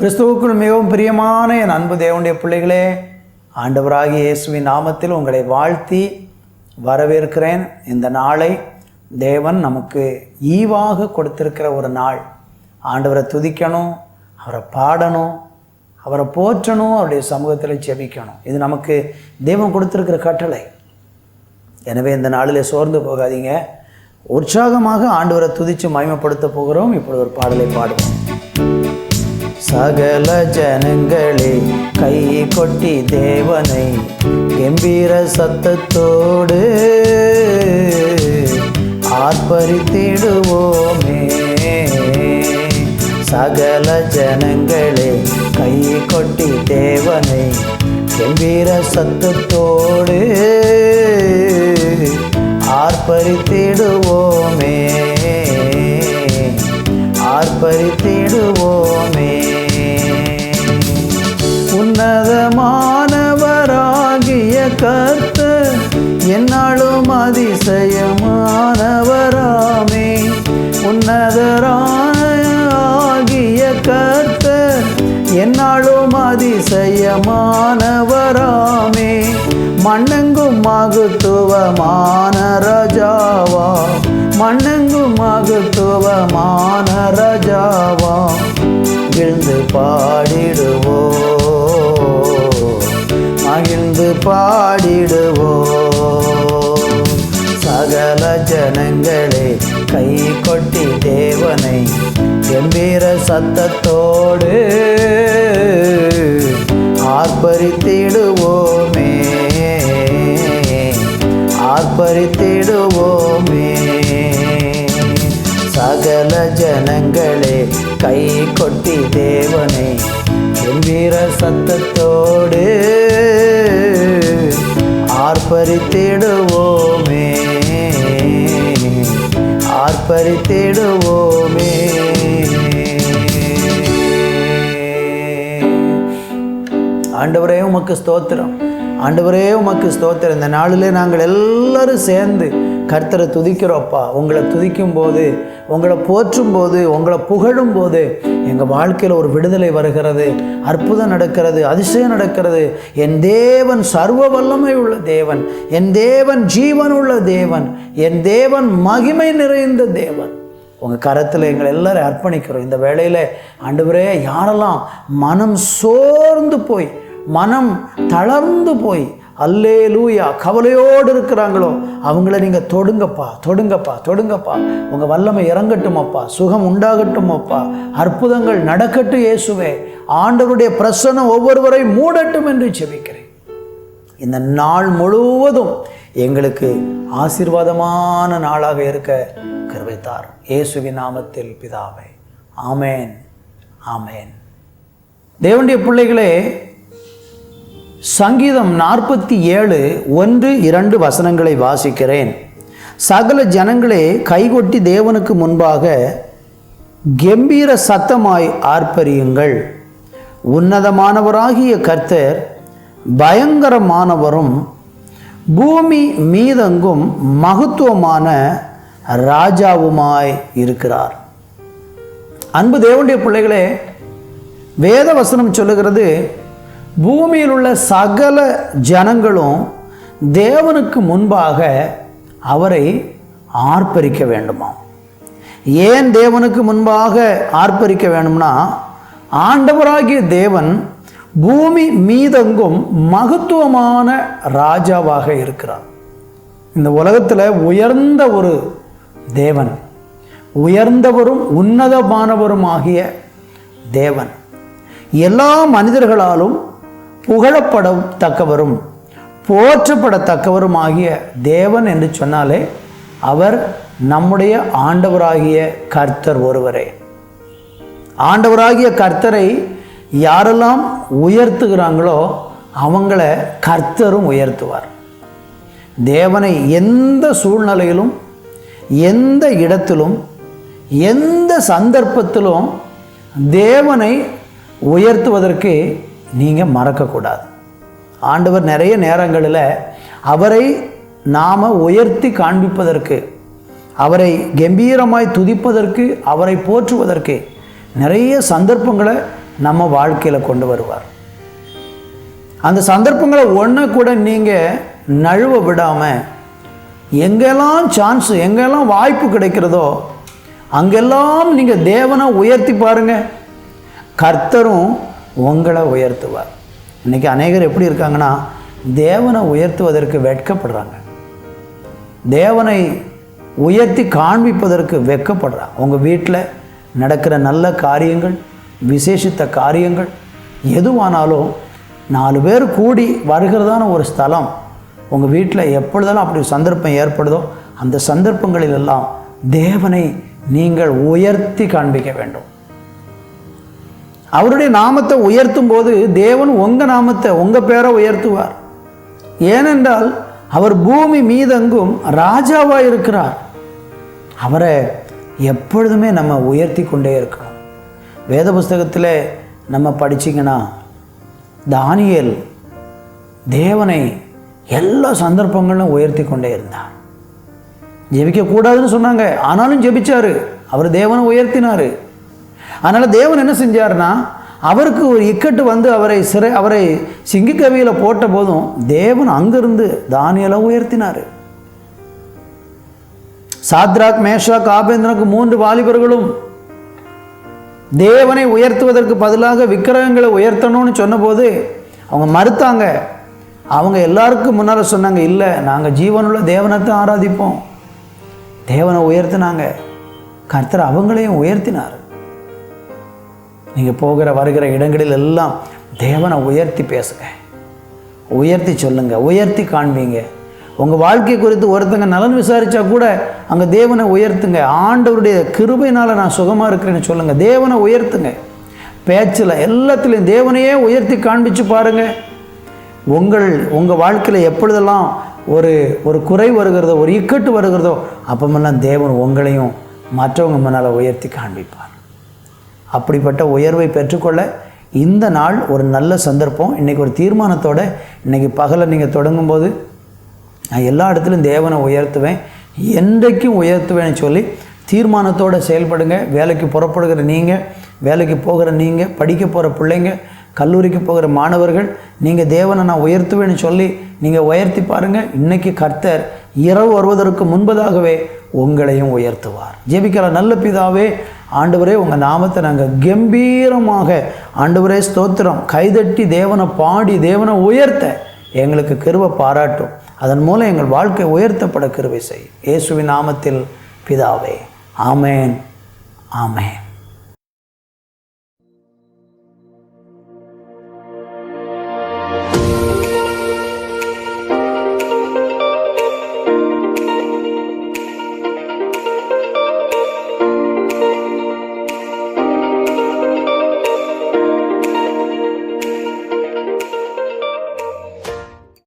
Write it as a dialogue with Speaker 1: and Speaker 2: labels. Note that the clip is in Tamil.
Speaker 1: கிறிஸ்துவுக்குள் மிகவும் பிரியமான என் அன்பு தேவனுடைய பிள்ளைகளே, ஆண்டவராகிய இயேசுவின் நாமத்தில் உங்களை வாழ்த்தி வரவேற்கிறேன். இந்த நாளை தேவன் நமக்கு ஈவாக கொடுத்திருக்கிற ஒரு நாள். ஆண்டவரை துதிக்கணும், அவரை பாடணும், அவரை போற்றணும், அவருடைய சமூகத்தில் ஜெபிக்கணும். இது நமக்கு தேவன் கொடுத்திருக்கிற கட்டளை. எனவே இந்த நாளில் சோர்ந்து போகாதீங்க, உற்சாகமாக ஆண்டவரை துதித்து மகிமைப்படுத்த போகிறோம். இப்பொழுது ஒரு பாடலை பாடுவோம். சகல ஜனங்களே கை கொட்டி தேவனை கம்பீர சத்தத்தோடு ஆர்ப்பரித்திடுவோமே. சகல ஜனங்களே கை கொட்டி தேவனை கம்பீர சத்தத்தோடு ஆர்ப்பரித்திடுவோமே, ஆர்ப்பரித்திடுவோமே. உன்னதமானவராகிய கர்த்தர் என்னாலும் அதிசயமானவராமே. உன்னதராகிய கர்த்தர் என்னாலும் அதிசயமானவராமே. மண்ணெங்கும் மகத்துவமான ராஜாவா, மண்ணெங்கும் மகத்துவமான ராஜாவா, மகிழ்ந்து பாடிடுவோ, மகிழ்ந்து பாடிடுவோ. சகல ஜனங்களே கை கொட்டி தேவனை கம்பீர சத்தத்தோடு ஆர்ப்பரித்திடுவோமே, ஆர்ப்பரித்திடுவோமே. சகல ஜனங்களே கை கொட்டி தேவனை கம்பீர சத்தத்தோடு ஆர்ப்பரித்திடுவோமே, ஆர்ப்பரித்திடுவோமே. ஆண்டவரே உமக்கு ஸ்தோத்திரம், ஆண்டவரே உமக்கு ஸ்தோத்திரம். இந்த நாளிலே நாங்கள் எல்லாரும் சேர்ந்து கர்த்தரை துதிக்கிறோப்பா. உங்களை துதிக்கும் போது, உங்களை போற்றும் போது, உங்களை புகழும் போது எங்கள் வாழ்க்கையில் ஒரு விடுதலை வருகிறது, அற்புதம் நடக்கிறது, அதிசயம் நடக்கிறது. என் தேவன் சர்வ வல்லமை உள்ள தேவன், என் தேவன் ஜீவன் உள்ள தேவன், என் தேவன் மகிமை நிறைந்த தேவன். உங்கள் கரத்தில் எங்களை எல்லாரும் அர்ப்பணிக்கிறோம். இந்த வேளையில் ஆண்டவரே, யாரெல்லாம் மனம் சோர்ந்து போய், மனம் தளர்ந்து போய், அல்லேலூயா கவலையோடு இருக்கிறாங்களோ அவங்கள நீங்கள் தொடுங்கப்பா, தொடுங்கப்பா, தொடுங்கப்பா. உங்கள் வல்லமை இறங்கட்டுமப்பா, சுகம் உண்டாகட்டுமப்பா, அற்புதங்கள் நடக்கட்டும் இயேசுவே. ஆண்டவருடைய பிரசன்னம் ஒவ்வொருவரை மூடட்டும் என்று ஜெபிக்கிறேன். இந்த நாள் முழுவதும் எங்களுக்கு ஆசீர்வாதமான நாளாக இருக்க கிருபை தாரும். இயேசுவின் நாமத்தில் பிதாவே, ஆமேன், ஆமேன். தேவனுடைய பிள்ளைகளே, சங்கீதம் 47:1-2 வசனங்களை வாசிக்கிறேன். சகல ஜனங்களே கைகொட்டி தேவனுக்கு முன்பாக கம்பீர சத்தமாய் ஆர்ப்பரியுங்கள். உன்னதமானவராகிய கர்த்தர் பயங்கரமானவரும் பூமி மீதெங்கும் மகத்துவமான ராஜாவுமாய் இருக்கிறார். அன்பு தேவனுடைய பிள்ளைகளே, வேத வசனம் சொல்லுகிறது, பூமியில் உள்ள சகல ஜனங்களும் தேவனுக்கு முன்பாக அவரை ஆர்ப்பரிக்க வேண்டுமா? ஏன் தேவனுக்கு முன்பாக ஆர்ப்பரிக்க வேண்டும்னா, ஆண்டவராகிய தேவன் பூமி மீதெங்கும் மகத்துவமான ராஜாவாக இருக்கிறார். இந்த உலகத்தில் உயர்ந்த ஒரு தேவன், உயர்ந்தவரும் உன்னதமானவரும் ஆகிய தேவன், எல்லா மனிதர்களாலும் புகழப்படத்தக்கவரும் போற்றப்படத்தக்கவரும் ஆகிய தேவன் என்று சொன்னாலே அவர் நம்முடைய ஆண்டவராகிய கர்த்தர் ஒருவரே. ஆண்டவராகிய கர்த்தரை யாரெல்லாம் உயர்த்துகிறாங்களோ அவங்கள கர்த்தரும் உயர்த்துவார். தேவனை எந்த சூழ்நிலையிலும், எந்த இடத்திலும், எந்த சந்தர்ப்பத்திலும் தேவனை உயர்த்துவதற்கு நீங்கள் மறக்கக்கூடாது. ஆண்டவர் நிறைய நேரங்களில் அவரை நாம் உயர்த்தி காண்பிப்பதற்கு, அவரை கம்பீரமாய் துதிப்பதற்கு, அவரை போற்றுவதற்கு நிறைய சந்தர்ப்பங்களை நம்ம வாழ்க்கையில் கொண்டு வருவார். அந்த சந்தர்ப்பங்களை ஒன்று கூட நீங்கள் நழுவ விடாமல் எங்கெல்லாம் சான்ஸு, எங்கெல்லாம் வாய்ப்பு கிடைக்கிறதோ அங்கெல்லாம் நீங்கள் தேவனை உயர்த்தி பாருங்கள். கர்த்தரும் உங்களை உயர்த்துவார். இன்றைக்கி அநேகர் எப்படி இருக்காங்கன்னா, தேவனை உயர்த்துவதற்கு வெட்கப்படுறாங்க, தேவனை உயர்த்தி காண்பிப்பதற்கு வெட்கப்படுறாங்க. உங்கள் வீட்டில் நடக்கிற நல்ல காரியங்கள், விசேஷித்த காரியங்கள் எதுவானாலும் 4 பேர் கூடி வருகிறதான ஒரு ஸ்தலம் உங்கள் வீட்டில் எப்பொழுதெல்லாம் அப்படி சந்தர்ப்பம் ஏற்படுதோ அந்த சந்தர்ப்பங்களிலெல்லாம் தேவனை நீங்கள் உயர்த்தி காண்பிக்க வேண்டும். அவருடைய நாமத்தை உயர்த்தும் போது தேவன் உங்கள் நாமத்தை, உங்கள் பேரை உயர்த்துவார். ஏனென்றால் அவர் பூமி மீதெங்கும் ராஜாவாக இருக்கிறார். அவரை எப்பொழுதுமே நம்ம உயர்த்தி கொண்டே இருக்கணும். வேத புஸ்தகத்தில் நம்ம படிச்சிங்கன்னா தானியேல் தேவனை எல்லா சந்தர்ப்பங்களும் உயர்த்தி கொண்டே இருந்தார். ஜெபிக்கக்கூடாதுன்னு சொன்னாங்க, ஆனாலும் ஜெபிச்சார். அவர் தேவனை உயர்த்தினார். அதனால் தேவன் என்ன செஞ்சார்னா, அவருக்கு ஒரு இக்கட்டு வந்து அவரை சிங்கிக்கவியில் போட்ட போதும் தேவன் அங்கிருந்து தானியேலை உயர்த்தினார். சாத்ராக், மேஷாக், ஆபேத்நேகோ 3 வாலிபர்களும் தேவனை உயர்த்துவதற்கு பதிலாக விக்கிரகங்களை உயர்த்தணும்னு சொன்னபோது அவங்க மறுத்தாங்க. அவங்க எல்லாருக்கும் முன்னால் சொன்னாங்க, இல்லை, நாங்கள் ஜீவனுள்ள தேவனைத்தான் ஆராதிப்போம். தேவனை உயர்த்தினாங்க. கர்த்தர் அவங்களையும் உயர்த்தினார். நீங்கள் போகிற வருகிற இடங்களில் எல்லாம் தேவனை உயர்த்தி பேசுங்க, உயர்த்தி சொல்லுங்கள், உயர்த்தி காண்பீங்க. உங்கள் வாழ்க்கை குறித்து ஒருத்தங்க நலன் விசாரித்தா கூட அங்கே தேவனை உயர்த்துங்க. ஆண்டவருடைய கிருபையினால் நான் சுகமாக இருக்கிறேன்னு சொல்லுங்கள். தேவனை உயர்த்துங்க. பேச்சில் எல்லாத்துலேயும் தேவனையே உயர்த்தி காண்பிச்சு பாருங்கள். உங்கள் வாழ்க்கையில் எப்பொழுதெல்லாம் ஒரு குறை வருகிறதோ, ஒரு இக்கட்டு வருகிறதோ, அப்பமெல்லாம் தேவன் உங்களையும் மற்றவங்க முன்னால் உயர்த்தி காண்பிப்பார். அப்படிப்பட்ட உயர்வை பெற்றுக்கொள்ள இந்த நாள் ஒரு நல்ல சந்தர்ப்பம். இன்றைக்கி ஒரு தீர்மானத்தோடு, இன்றைக்கி பகலை நீங்கள் தொடங்கும்போது நான் எல்லா இடத்துலையும் தேவனை உயர்த்துவேன், என்றைக்கும் உயர்த்துவேன்னு சொல்லி தீர்மானத்தோடு செயல்படுங்க. வேலைக்கு புறப்படுகிற நீங்கள், வேலைக்கு போகிற நீங்கள், படிக்க போகிற பிள்ளைங்க, கல்லூரிக்கு போகிற மாணவர்கள், நீங்கள் தேவனை நான் உயர்த்துவேன்னு சொல்லி நீங்கள் உயர்த்தி பாருங்கள். இன்றைக்கி கர்த்தர் இரவு வருவதற்கு முன்பதாகவே உங்களையும் உயர்த்துவார். ஜெபிக்கலாம். நல்ல பிதாவே, ஆண்டவரே, உங்கள் நாமத்தை நாங்கள் கம்பீரமாக, ஆண்டவரே ஸ்தோத்திரம், கைதட்டி தேவனை பாடி தேவனை உயர்த்த எங்களுக்கு கிருபை பாராட்டும். அதன் மூலம் எங்கள் வாழ்க்கை உயர்த்தப்பட கிருபை செய். இயேசுவின் நாமத்தில் பிதாவே, ஆமேன், ஆமேன்.